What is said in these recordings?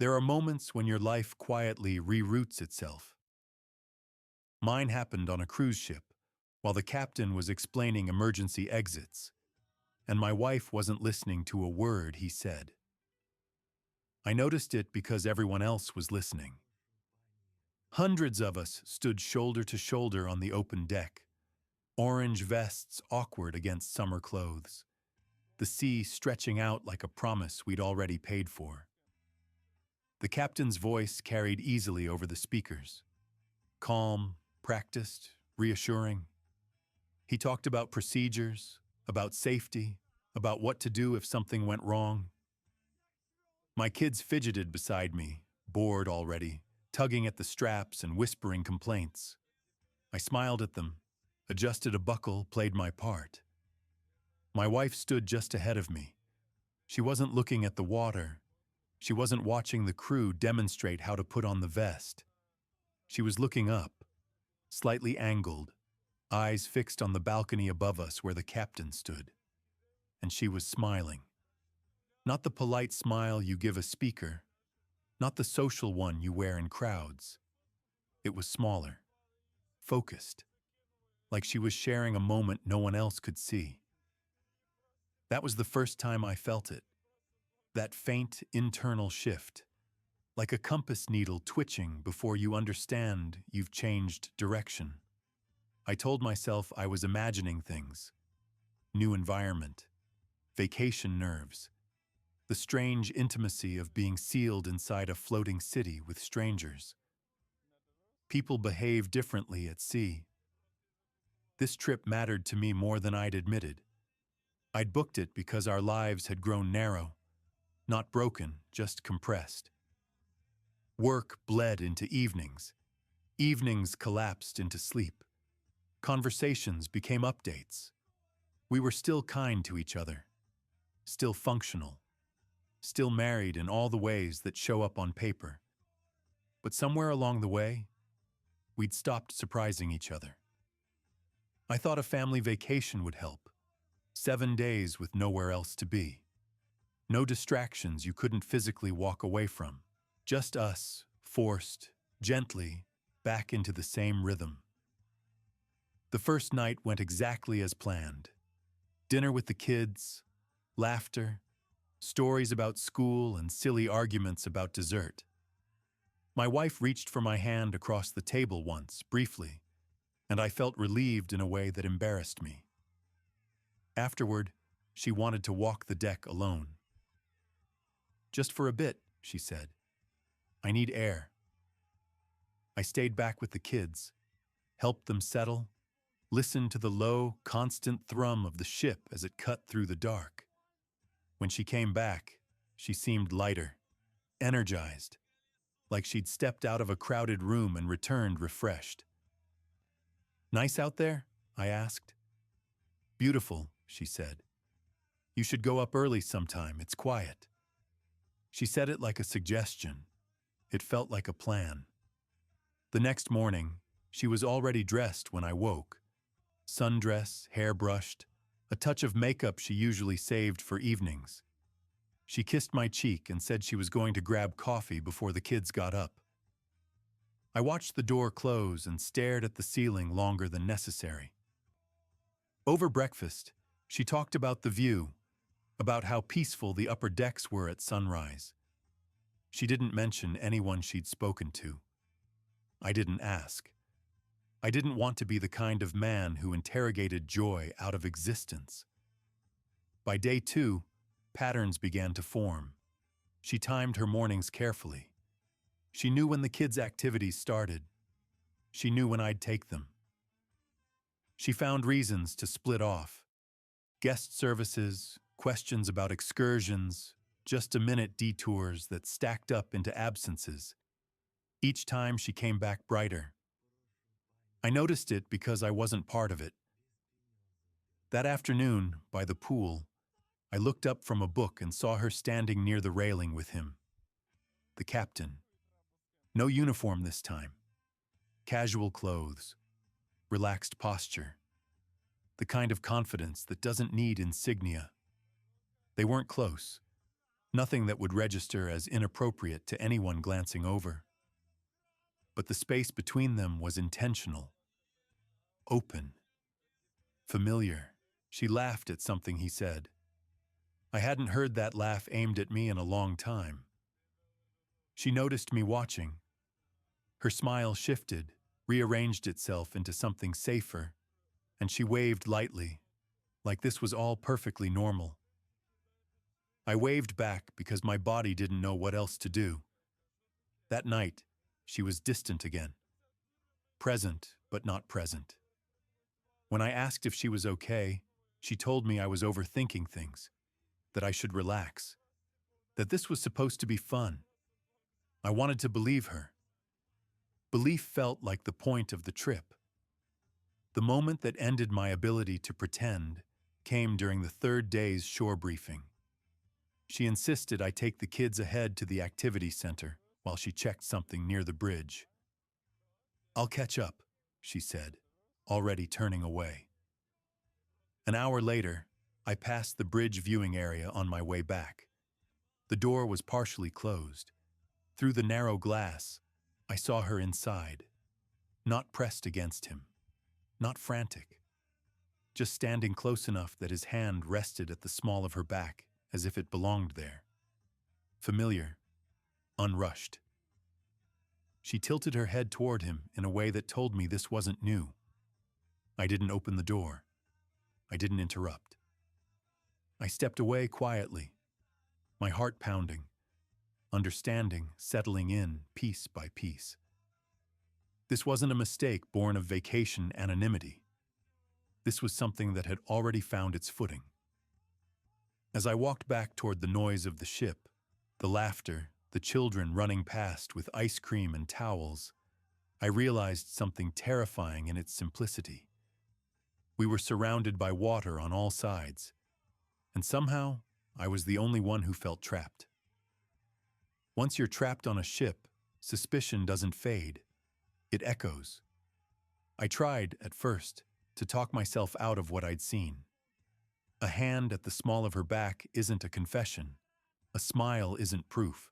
There are moments when your life quietly reroutes itself. Mine happened on a cruise ship, while the captain was explaining emergency exits, and my wife wasn't listening to a word he said. I noticed it because everyone else was listening. Hundreds of us stood shoulder to shoulder on the open deck, orange vests awkward against summer clothes, the sea stretching out like a promise we'd already paid for. The captain's voice carried easily over the speakers. Calm, practiced, reassuring. He talked about procedures, about safety, about what to do if something went wrong. My kids fidgeted beside me, bored already, tugging at the straps and whispering complaints. I smiled at them, adjusted a buckle, played my part. My wife stood just ahead of me. She wasn't looking at the water. She wasn't watching the crew demonstrate how to put on the vest. She was looking up, slightly angled, eyes fixed on the balcony above us where the captain stood. And she was smiling. Not the polite smile you give a speaker, not the social one you wear in crowds. It was smaller, focused, like she was sharing a moment no one else could see. That was the first time I felt it, that faint internal shift, like a compass needle twitching before you understand you've changed direction. I told myself I was imagining things, new environment, vacation nerves, the strange intimacy of being sealed inside a floating city with strangers. People behave differently at sea. This trip mattered to me more than I'd admitted. I'd booked it because our lives had grown narrow, not broken, just compressed. Work bled into evenings. Evenings collapsed into sleep. Conversations became updates. We were still kind to each other, still functional, still married in all the ways that show up on paper. But somewhere along the way, we'd stopped surprising each other. I thought a family vacation would help. 7 days with nowhere else to be. No distractions you couldn't physically walk away from. Just us, forced, gently, back into the same rhythm. The first night went exactly as planned. Dinner with the kids, laughter, stories about school and silly arguments about dessert. My wife reached for my hand across the table once, briefly, and I felt relieved in a way that embarrassed me. Afterward, she wanted to walk the deck alone. "Just for a bit," she said. "I need air." I stayed back with the kids, helped them settle, listened to the low, constant thrum of the ship as it cut through the dark. When she came back, she seemed lighter, energized, like she'd stepped out of a crowded room and returned refreshed. "Nice out there?" I asked. "Beautiful," she said. "You should go up early sometime, it's quiet." She said it like a suggestion. It felt like a plan. The next morning, she was already dressed when I woke. Sundress, hair brushed, a touch of makeup she usually saved for evenings. She kissed my cheek and said she was going to grab coffee before the kids got up. I watched the door close and stared at the ceiling longer than necessary. Over breakfast, she talked about the view, about how peaceful the upper decks were at sunrise. She didn't mention anyone she'd spoken to. I didn't ask. I didn't want to be the kind of man who interrogated joy out of existence. By day 2, patterns began to form. She timed her mornings carefully. She knew when the kids' activities started. She knew when I'd take them. She found reasons to split off. Guest services, questions about excursions, just-a-minute detours that stacked up into absences. Each time she came back brighter. I noticed it because I wasn't part of it. That afternoon, by the pool, I looked up from a book and saw her standing near the railing with him. The captain. No uniform this time. Casual clothes. Relaxed posture. The kind of confidence that doesn't need insignia. They weren't close. Nothing that would register as inappropriate to anyone glancing over. But the space between them was intentional, open, familiar. She laughed at something he said. I hadn't heard that laugh aimed at me in a long time. She noticed me watching. Her smile shifted, rearranged itself into something safer, and she waved lightly, like this was all perfectly normal. I waved back because my body didn't know what else to do. That night, she was distant again. Present, but not present. When I asked if she was okay, she told me I was overthinking things, that I should relax, that this was supposed to be fun. I wanted to believe her. Belief felt like the point of the trip. The moment that ended my ability to pretend came during the third day's shore briefing. She insisted I take the kids ahead to the activity center while she checked something near the bridge. I'll catch up, she said, already turning away. An hour later, I passed the bridge viewing area on my way back. The door was partially closed. Through the narrow glass, I saw her inside, not pressed against him, not frantic, just standing close enough that his hand rested at the small of her back as if it belonged there. Familiar, unrushed. She tilted her head toward him in a way that told me this wasn't new. I didn't open the door. I didn't interrupt. I stepped away quietly, my heart pounding, understanding settling in piece by piece. This wasn't a mistake born of vacation anonymity. This was something that had already found its footing. As I walked back toward the noise of the ship, the laughter, the children running past with ice cream and towels, I realized something terrifying in its simplicity. We were surrounded by water on all sides, and somehow I was the only one who felt trapped. Once you're trapped on a ship, suspicion doesn't fade. It echoes. I tried, at first, to talk myself out of what I'd seen. A hand at the small of her back isn't a confession. A smile isn't proof.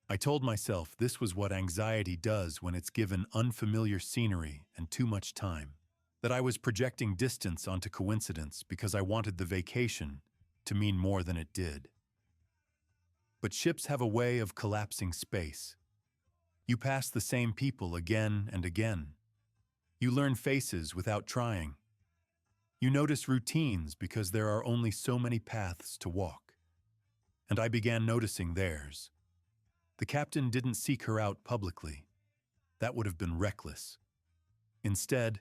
I told myself this was what anxiety does when it's given unfamiliar scenery and too much time. That I was projecting distance onto coincidence because I wanted the vacation to mean more than it did. But ships have a way of collapsing space. You pass the same people again and again. You learn faces without trying. You notice routines because there are only so many paths to walk. And I began noticing theirs. The captain didn't seek her out publicly. That would have been reckless. Instead,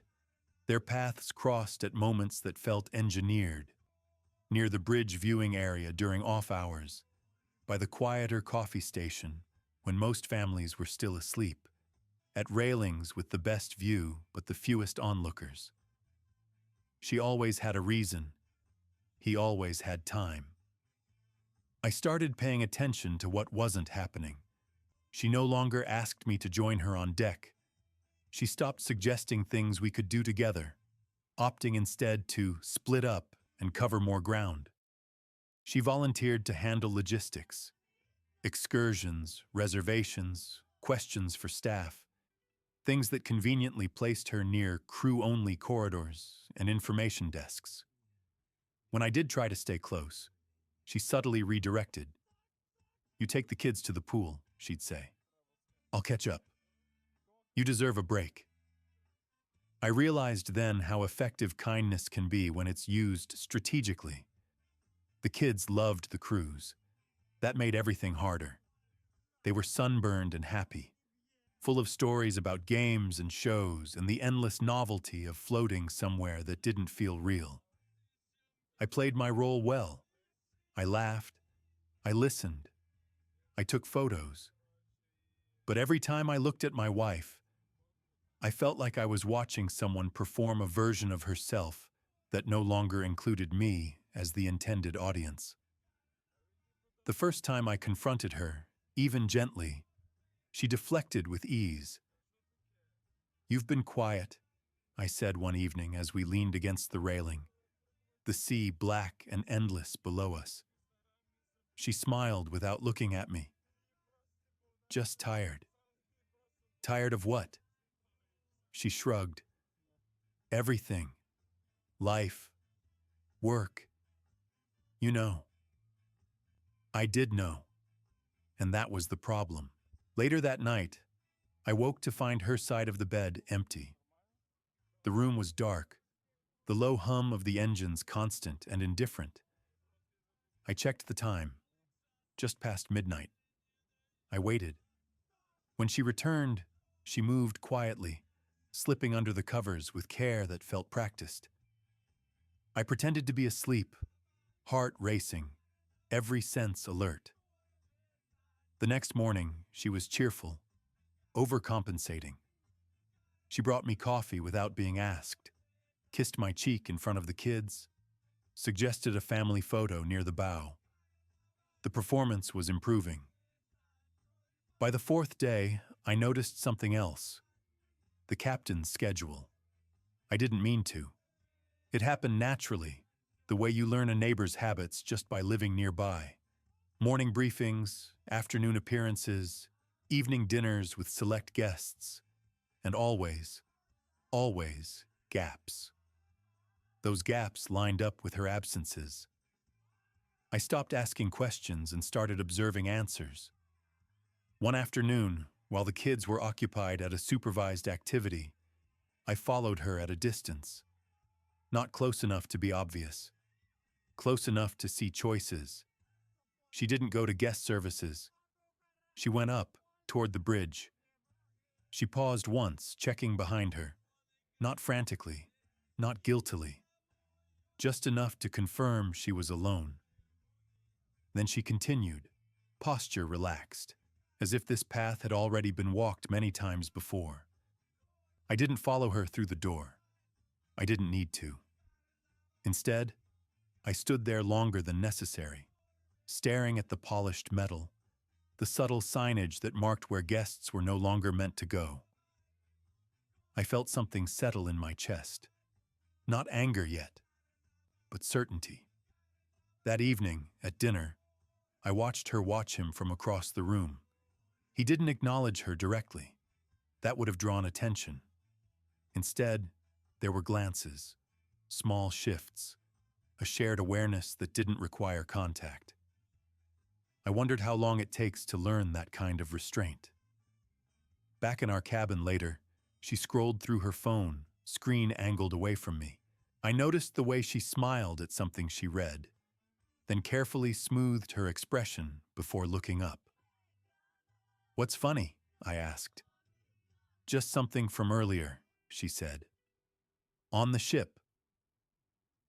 their paths crossed at moments that felt engineered, near the bridge viewing area during off hours, by the quieter coffee station when most families were still asleep, at railings with the best view but the fewest onlookers. She always had a reason. He always had time. I started paying attention to what wasn't happening. She no longer asked me to join her on deck. She stopped suggesting things we could do together, opting instead to split up and cover more ground. She volunteered to handle logistics, excursions, reservations, questions for staff, things that conveniently placed her near crew-only corridors and information desks. When I did try to stay close, she subtly redirected. You take the kids to the pool, she'd say. I'll catch up. You deserve a break. I realized then how effective kindness can be when it's used strategically. The kids loved the cruise. That made everything harder. They were sunburned and happy, full of stories about games and shows and the endless novelty of floating somewhere that didn't feel real. I played my role well. I laughed. I listened. I took photos. But every time I looked at my wife, I felt like I was watching someone perform a version of herself that no longer included me as the intended audience. The first time I confronted her, even gently, she deflected with ease. You've been quiet, I said one evening as we leaned against the railing, the sea black and endless below us. She smiled without looking at me. Just tired. Tired of what? She shrugged. Everything. Life. Work. You know. I did know. And that was the problem. Later that night, I woke to find her side of the bed empty. The room was dark, the low hum of the engines constant and indifferent. I checked the time. Just past midnight. I waited. When she returned, she moved quietly, slipping under the covers with care that felt practiced. I pretended to be asleep, heart racing, every sense alert. The next morning, she was cheerful, overcompensating. She brought me coffee without being asked, kissed my cheek in front of the kids, suggested a family photo near the bow. The performance was improving. By the fourth day, I noticed something else. The captain's schedule. I didn't mean to. It happened naturally, the way you learn a neighbor's habits just by living nearby. Morning briefings, afternoon appearances, evening dinners with select guests, and always gaps. Those gaps lined up with her absences. I stopped asking questions and started observing answers. One afternoon, while the kids were occupied at a supervised activity, I followed her at a distance. Not close enough to be obvious. Close enough to see choices. She didn't go to guest services. She went up, toward the bridge. She paused once, checking behind her. Not frantically, not guiltily. Just enough to confirm she was alone. Then she continued, posture relaxed, as if this path had already been walked many times before. I didn't follow her through the door. I didn't need to. Instead, I stood there longer than necessary, staring at the polished metal, the subtle signage that marked where guests were no longer meant to go. I felt something settle in my chest. Not anger yet, but certainty. That evening, at dinner, I watched her watch him from across the room. He didn't acknowledge her directly. That would have drawn attention. Instead, there were glances, small shifts, a shared awareness that didn't require contact. I wondered how long it takes to learn that kind of restraint. Back in our cabin later, she scrolled through her phone, screen angled away from me. I noticed the way she smiled at something she read, then carefully smoothed her expression before looking up. "What's funny?" I asked. "Just something from earlier," she said. "On the ship."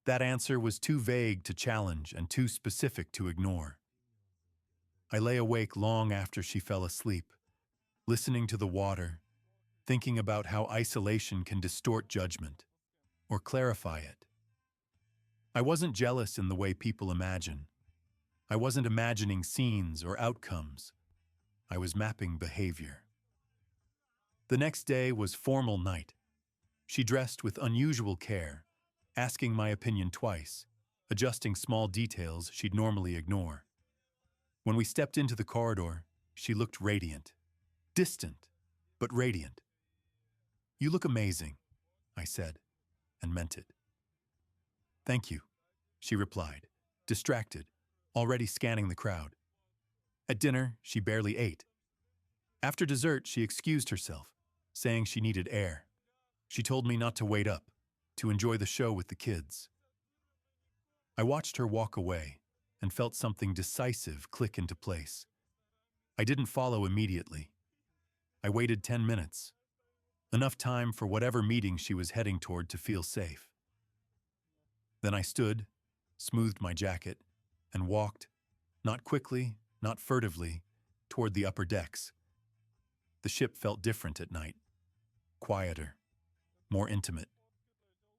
That answer was too vague to challenge and too specific to ignore. I lay awake long after she fell asleep, listening to the water, thinking about how isolation can distort judgment, or clarify it. I wasn't jealous in the way people imagine. I wasn't imagining scenes or outcomes. I was mapping behavior. The next day was formal night. She dressed with unusual care, asking my opinion twice, adjusting small details she'd normally ignore. When we stepped into the corridor, she looked radiant. Distant, but radiant. "You look amazing," I said, and meant it. "Thank you," she replied, distracted, already scanning the crowd. At dinner, she barely ate. After dessert, she excused herself, saying she needed air. She told me not to wait up, to enjoy the show with the kids. I watched her walk away and felt something decisive click into place. I didn't follow immediately. I waited 10 minutes, enough time for whatever meeting she was heading toward to feel safe. Then I stood, smoothed my jacket, and walked, not quickly, not furtively, toward the upper decks. The ship felt different at night, quieter, more intimate.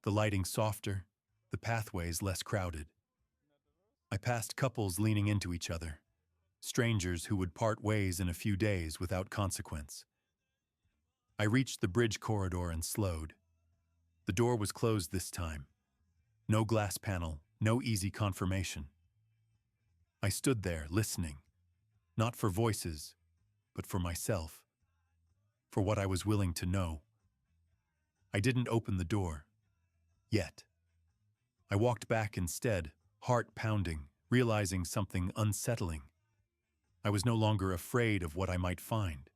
The lighting softer, the pathways less crowded. I passed couples leaning into each other, strangers who would part ways in a few days without consequence. I reached the bridge corridor and slowed. The door was closed this time. No glass panel, no easy confirmation. I stood there, listening, not for voices, but for myself, for what I was willing to know. I didn't open the door. Yet. I walked back instead, heart pounding, realizing something unsettling. I was no longer afraid of what I might find.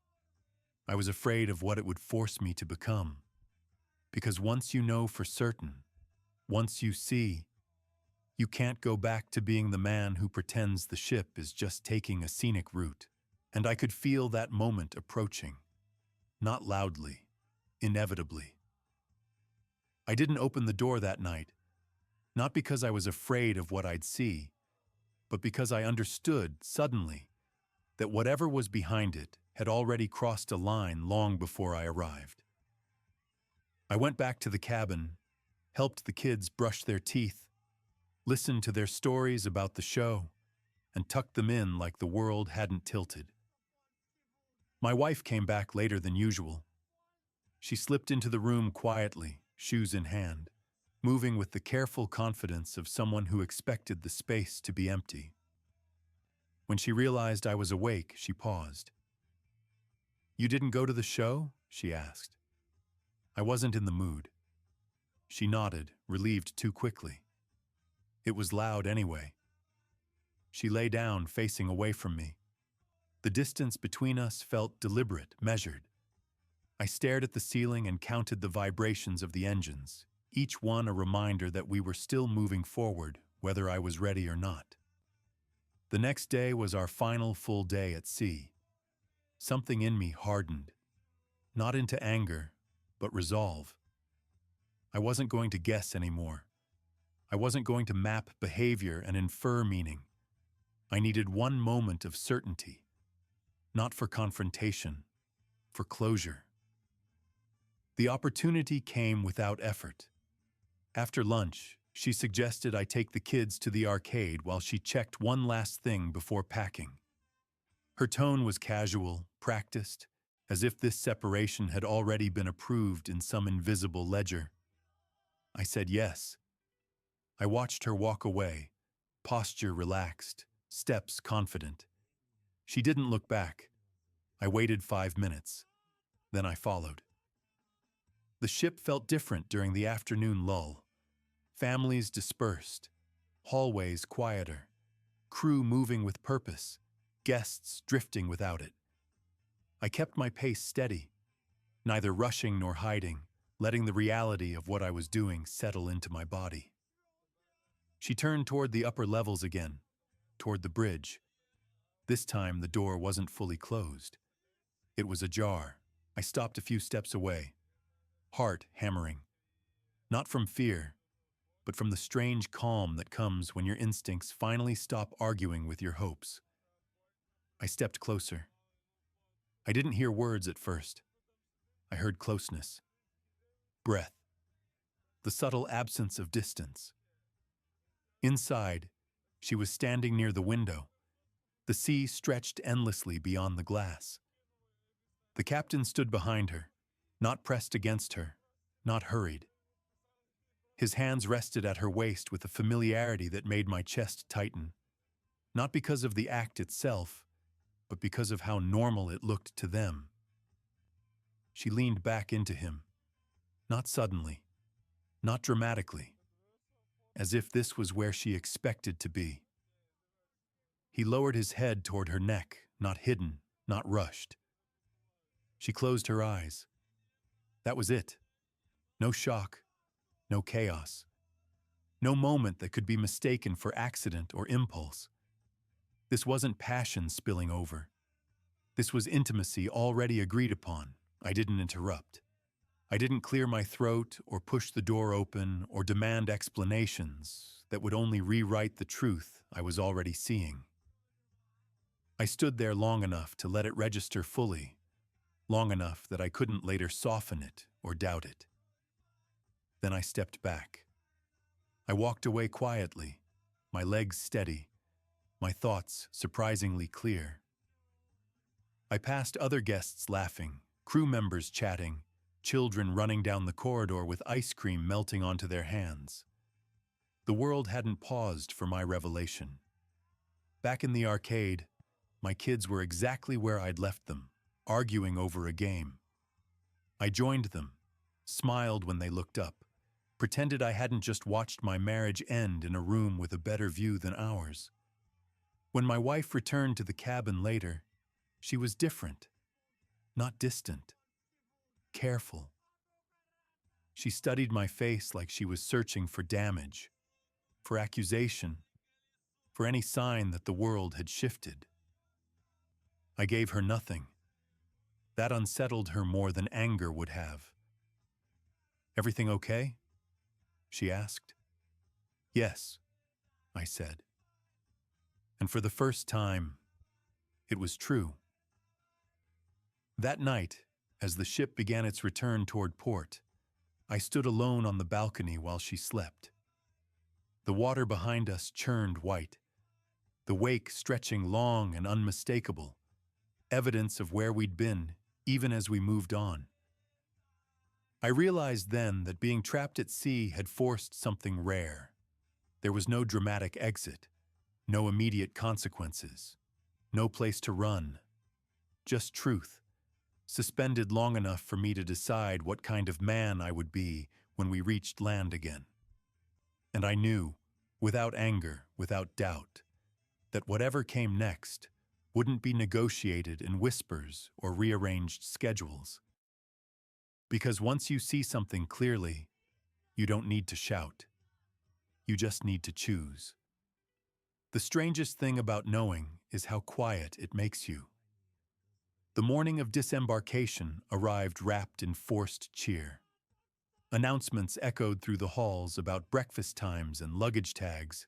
I was afraid of what it would force me to become. Because once you know for certain, once you see, you can't go back to being the man who pretends the ship is just taking a scenic route. And I could feel that moment approaching. Not loudly, inevitably. I didn't open the door that night, not because I was afraid of what I'd see, but because I understood, suddenly, that whatever was behind it had already crossed a line long before I arrived. I went back to the cabin, helped the kids brush their teeth, listened to their stories about the show, and tucked them in like the world hadn't tilted. My wife came back later than usual. She slipped into the room quietly, shoes in hand, moving with the careful confidence of someone who expected the space to be empty. When she realized I was awake, she paused. "You didn't go to the show?" she asked. I wasn't in the mood. She nodded, relieved too quickly. It was loud anyway. She lay down, facing away from me. The distance between us felt deliberate, measured. I stared at the ceiling and counted the vibrations of the engines, each one a reminder that we were still moving forward, whether I was ready or not. The next day was our final full day at sea. Something in me hardened, not into anger, but resolve. I wasn't going to guess anymore. I wasn't going to map behavior and infer meaning. I needed one moment of certainty, not for confrontation, for closure. The opportunity came without effort. After lunch, she suggested I take the kids to the arcade while she checked one last thing before packing. Her tone was casual, practiced, as if this separation had already been approved in some invisible ledger. I said yes. I watched her walk away, posture relaxed, steps confident. She didn't look back. I waited 5 minutes. Then I followed. The ship felt different during the afternoon lull. Families dispersed, hallways quieter, crew moving with purpose, guests drifting without it. I kept my pace steady, neither rushing nor hiding, letting the reality of what I was doing settle into my body. She turned toward the upper levels again, toward the bridge. This time the door wasn't fully closed. It was ajar. I stopped a few steps away, heart hammering. Not from fear, but from the strange calm that comes when your instincts finally stop arguing with your hopes. I stepped closer. I didn't hear words at first. I heard closeness, breath, the subtle absence of distance. Inside, she was standing near the window. The sea stretched endlessly beyond the glass. The captain stood behind her, not pressed against her, not hurried. His hands rested at her waist with a familiarity that made my chest tighten, not because of the act itself, but because of how normal it looked to them. She leaned back into him, not suddenly, not dramatically, as if this was where she expected to be. He lowered his head toward her neck, not hidden, not rushed. She closed her eyes. That was it. No shock, no chaos. No moment that could be mistaken for accident or impulse. This wasn't passion spilling over. This was intimacy already agreed upon. I didn't interrupt. I didn't clear my throat or push the door open or demand explanations that would only rewrite the truth I was already seeing. I stood there long enough to let it register fully, long enough that I couldn't later soften it or doubt it. Then I stepped back. I walked away quietly, my legs steady, my thoughts surprisingly clear. I passed other guests laughing, crew members chatting, children running down the corridor with ice cream melting onto their hands. The world hadn't paused for my revelation. Back in the arcade, my kids were exactly where I'd left them, arguing over a game. I joined them, smiled when they looked up, pretended I hadn't just watched my marriage end in a room with a better view than ours. When my wife returned to the cabin later, she was different, not distant, careful. She studied my face like she was searching for damage, for accusation, for any sign that the world had shifted. I gave her nothing. That unsettled her more than anger would have. "Everything okay?" she asked. "Yes," I said. And for the first time, it was true. That night, as the ship began its return toward port, I stood alone on the balcony while she slept. The water behind us churned white, the wake stretching long and unmistakable, evidence of where we'd been, even as we moved on. I realized then that being trapped at sea had forced something rare. There was no dramatic exit, no immediate consequences, no place to run, just truth, suspended long enough for me to decide what kind of man I would be when we reached land again. And I knew, without anger, without doubt, that whatever came next wouldn't be negotiated in whispers or rearranged schedules. Because once you see something clearly, you don't need to shout. You just need to choose. The strangest thing about knowing is how quiet it makes you. The morning of disembarkation arrived wrapped in forced cheer. Announcements echoed through the halls about breakfast times and luggage tags,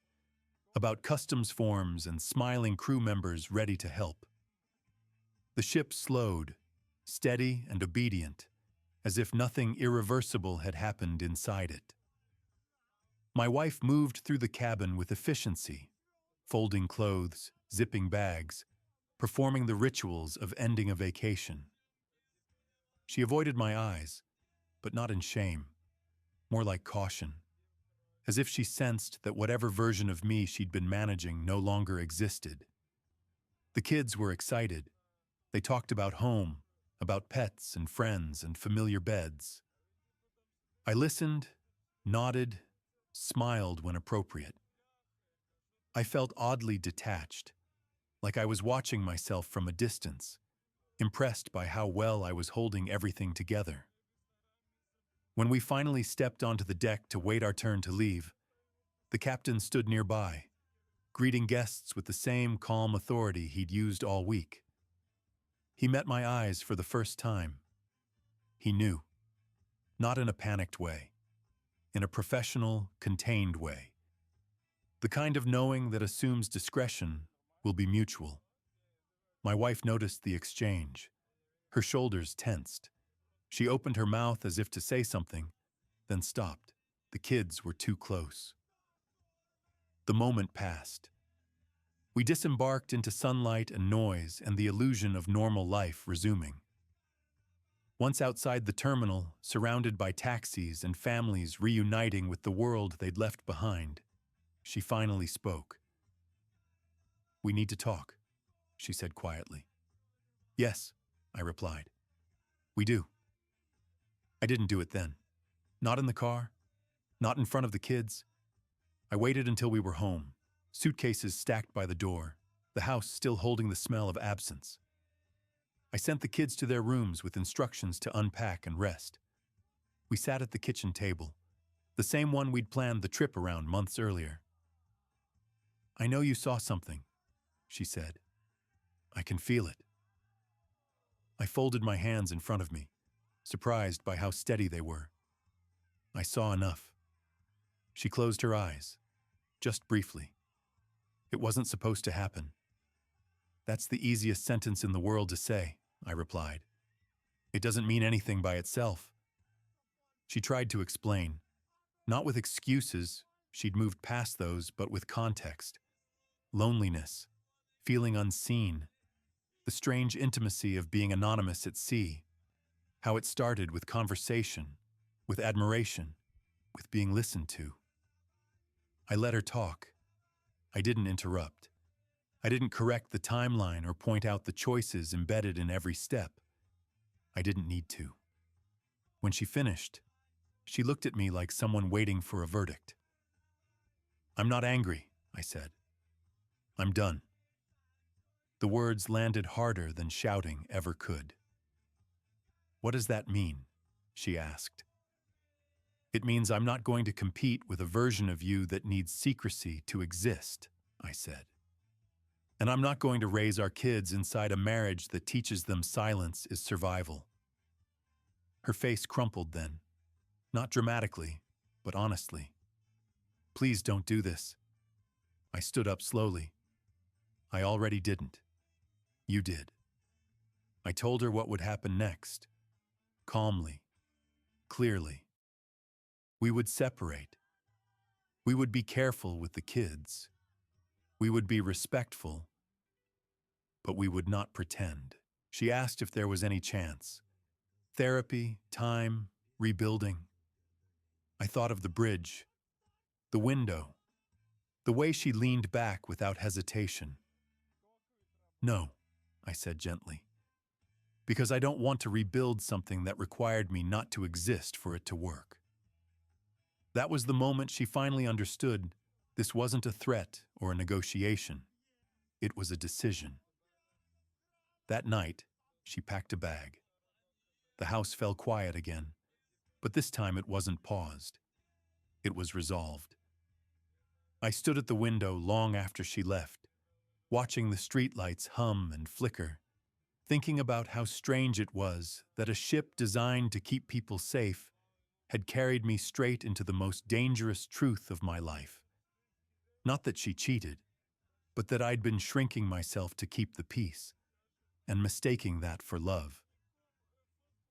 about customs forms and smiling crew members ready to help. The ship slowed, steady and obedient, as if nothing irreversible had happened inside it. My wife moved through the cabin with efficiency, folding clothes, zipping bags, performing the rituals of ending a vacation. She avoided my eyes, but not in shame, more like caution, as if she sensed that whatever version of me she'd been managing no longer existed. The kids were excited. They talked about home, about pets and friends and familiar beds. I listened, nodded, smiled when appropriate. I felt oddly detached, like I was watching myself from a distance, impressed by how well I was holding everything together. When we finally stepped onto the deck to wait our turn to leave, the captain stood nearby, greeting guests with the same calm authority he'd used all week. He met my eyes for the first time. He knew, not in a panicked way, in a professional, contained way. The kind of knowing that assumes discretion will be mutual. My wife noticed the exchange. Her shoulders tensed. She opened her mouth as if to say something, then stopped. The kids were too close. The moment passed. We disembarked into sunlight and noise and the illusion of normal life resuming. Once outside the terminal, surrounded by taxis and families reuniting with the world they'd left behind, she finally spoke. "We need to talk," she said quietly. "Yes," I replied. "We do." I didn't do it then. Not in the car, not in front of the kids. I waited until we were home, suitcases stacked by the door, the house still holding the smell of absence. I sent the kids to their rooms with instructions to unpack and rest. We sat at the kitchen table, the same one we'd planned the trip around months earlier. "I know you saw something," she said. "I can feel it." I folded my hands in front of me, surprised by how steady they were. "I saw enough." She closed her eyes, just briefly. "It wasn't supposed to happen." "That's the easiest sentence in the world to say," I replied. "It doesn't mean anything by itself." She tried to explain, not with excuses, she'd moved past those, but with context. Loneliness, feeling unseen, the strange intimacy of being anonymous at sea, how it started with conversation, with admiration, with being listened to. I let her talk. I didn't interrupt. I didn't correct the timeline or point out the choices embedded in every step. I didn't need to. When she finished, she looked at me like someone waiting for a verdict. "I'm not angry," I said. "I'm done." The words landed harder than shouting ever could. "What does that mean?" she asked. "It means I'm not going to compete with a version of you that needs secrecy to exist," I said. "And I'm not going to raise our kids inside a marriage that teaches them silence is survival." Her face crumpled then, not dramatically, but honestly. "Please don't do this." I stood up slowly. "I already didn't. You did." I told her what would happen next, calmly, clearly. We would separate. We would be careful with the kids. We would be respectful, but we would not pretend. She asked if there was any chance. Therapy, time, rebuilding. I thought of the bridge, the window, the way she leaned back without hesitation. "No," I said gently, "because I don't want to rebuild something that required me not to exist for it to work." That was the moment she finally understood this wasn't a threat or a negotiation. It was a decision. That night, she packed a bag. The house fell quiet again, but this time it wasn't paused. It was resolved. I stood at the window long after she left, watching the streetlights hum and flicker, thinking about how strange it was that a ship designed to keep people safe had carried me straight into the most dangerous truth of my life. Not that she cheated, but that I'd been shrinking myself to keep the peace, and mistaking that for love.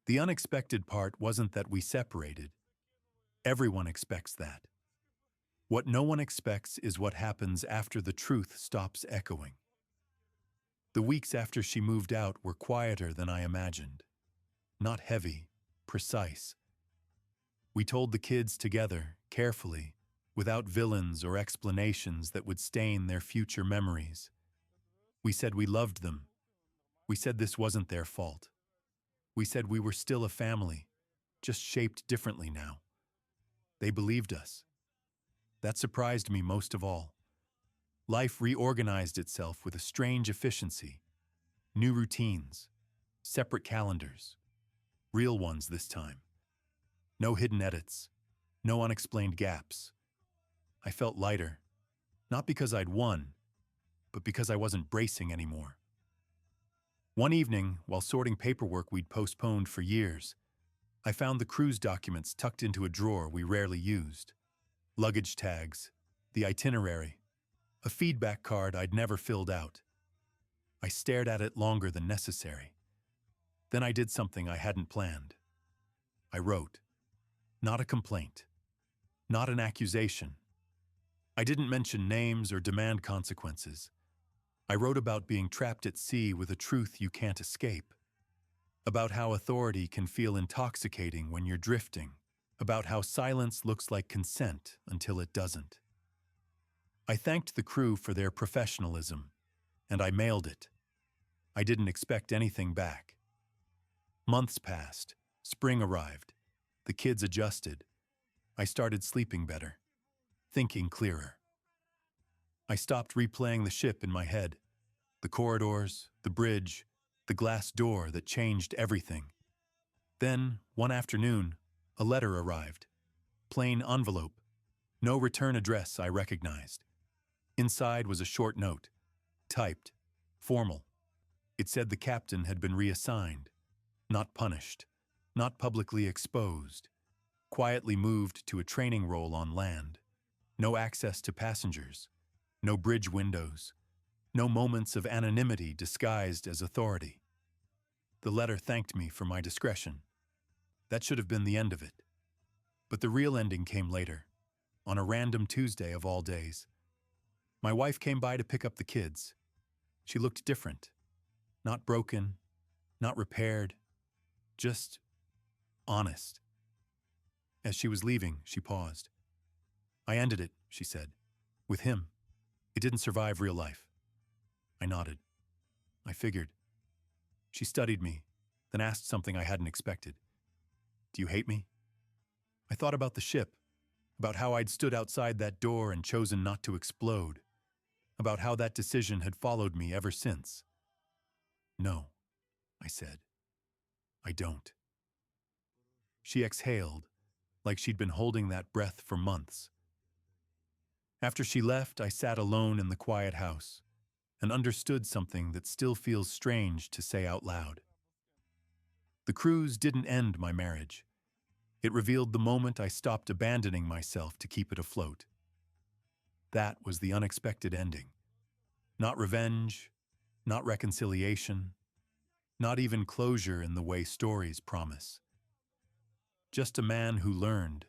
The unexpected part wasn't that we separated. Everyone expects that. What no one expects is what happens after the truth stops echoing. The weeks after she moved out were quieter than I imagined. Not heavy, precise. We told the kids together, carefully, without villains or explanations that would stain their future memories. We said we loved them. We said this wasn't their fault. We said we were still a family, just shaped differently now. They believed us. That surprised me most of all. Life reorganized itself with a strange efficiency. New routines, separate calendars, real ones this time. No hidden edits, no unexplained gaps. I felt lighter, not because I'd won, but because I wasn't bracing anymore. One evening, while sorting paperwork we'd postponed for years, I found the cruise documents tucked into a drawer we rarely used. Luggage tags, the itinerary, a feedback card I'd never filled out. I stared at it longer than necessary. Then I did something I hadn't planned. I wrote. Not a complaint. Not an accusation. I didn't mention names or demand consequences. I wrote about being trapped at sea with a truth you can't escape. About how authority can feel intoxicating when you're drifting. About how silence looks like consent until it doesn't. I thanked the crew for their professionalism, and I mailed it. I didn't expect anything back. Months passed. Spring arrived. The kids adjusted. I started sleeping better, thinking clearer. I stopped replaying the ship in my head. The corridors, the bridge, the glass door that changed everything. Then, one afternoon, a letter arrived. Plain envelope. No return address I recognized. Inside was a short note. Typed. Formal. It said the captain had been reassigned. Not punished. Not publicly exposed. Quietly moved to a training role on land. No access to passengers. No bridge windows. No moments of anonymity disguised as authority. The letter thanked me for my discretion. That should have been the end of it. But the real ending came later, on a random Tuesday of all days. My wife came by to pick up the kids. She looked different. Not broken, not repaired, just honest. As she was leaving, she paused. "I ended it," she said. "With him. It didn't survive real life." I nodded. I figured. She studied me, then asked something I hadn't expected. Do you hate me? I thought about the ship, about how I'd stood outside that door and chosen not to explode, about how that decision had followed me ever since. No, I said. I don't. She exhaled, like she'd been holding that breath for months. After she left, I sat alone in the quiet house and understood something that still feels strange to say out loud. The cruise didn't end my marriage. It revealed the moment I stopped abandoning myself to keep it afloat. That was the unexpected ending. Not revenge, not reconciliation, not even closure in the way stories promise. Just a man who learned,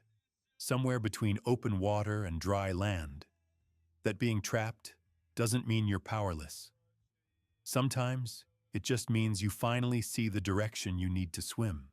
somewhere between open water and dry land, that being trapped doesn't mean you're powerless. Sometimes, it just means you finally see the direction you need to swim.